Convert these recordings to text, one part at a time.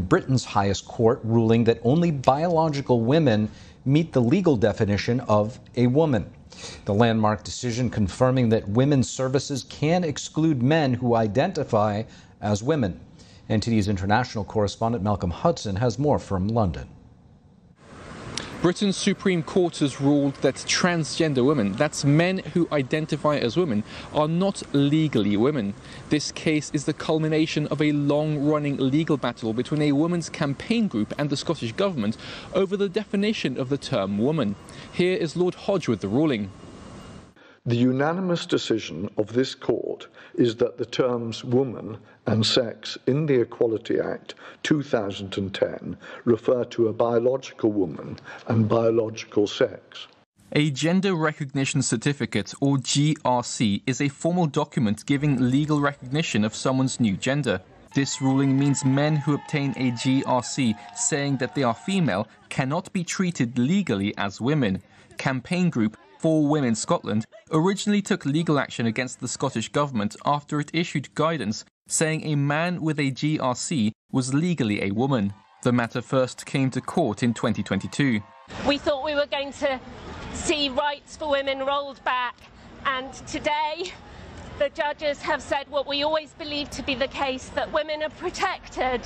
Britain's highest court ruling that only biological women meet the legal definition of a woman. The landmark decision confirming that women's services can exclude men who identify as women. NTD's international correspondent Malcolm Hudson has more from London. Britain's Supreme Court has ruled that transgender women, that's men who identify as women, are not legally women. This case is the culmination of a long-running legal battle between a women's campaign group and the Scottish Government over the definition of the term woman. Here is Lord Hodge with the ruling. The unanimous decision of this court is that the terms woman and sex in the Equality Act 2010 refer to a biological woman and biological sex. A Gender Recognition Certificate, or GRC, is a formal document giving legal recognition of someone's new gender. This ruling means men who obtain a GRC saying that they are female cannot be treated legally as women. Campaign group For Women Scotland originally took legal action against the Scottish Government after it issued guidance saying a man with a GRC was legally a woman. The matter first came to court in 2022. We thought we were going to see rights for women rolled back, and today the judges have said what we always believed to be the case, that women are protected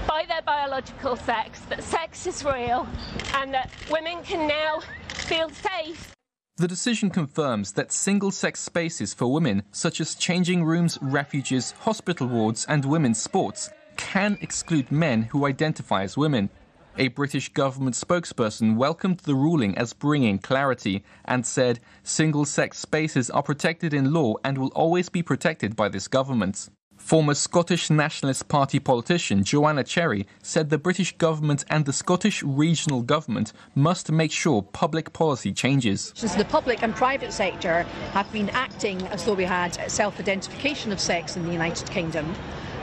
by their biological sex, that sex is real, and that women can now feel safe. The decision confirms that single-sex spaces for women, such as changing rooms, refuges, hospital wards and women's sports, can exclude men who identify as women. A British government spokesperson welcomed the ruling as bringing clarity and said single-sex spaces are protected in law and will always be protected by this government. Former Scottish Nationalist Party politician Joanna Cherry said the British government and the Scottish regional government must make sure public policy changes. The public and private sector have been acting as though we had self-identification of sex in the United Kingdom,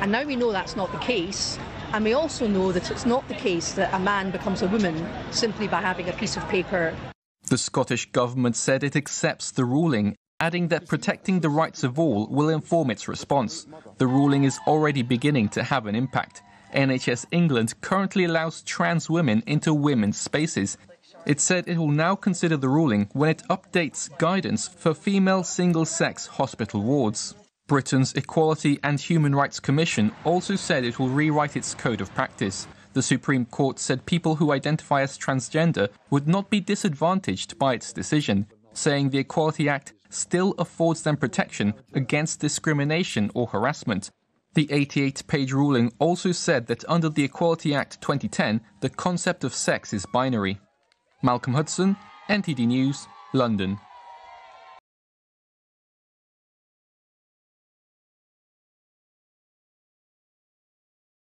and now we know that's not the case, and we also know that it's not the case that a man becomes a woman simply by having a piece of paper. The Scottish government said it accepts the ruling, adding that protecting the rights of all will inform its response. The ruling is already beginning to have an impact. NHS England currently allows trans women into women's spaces. It said it will now consider the ruling when it updates guidance for female single-sex hospital wards. Britain's Equality and Human Rights Commission also said it will rewrite its code of practice. The Supreme Court said people who identify as transgender would not be disadvantaged by its decision, saying the Equality Act still affords them protection against discrimination or harassment. The 88-page ruling also said that under the Equality Act 2010, the concept of sex is binary. Malcolm Hudson, NTD News, London.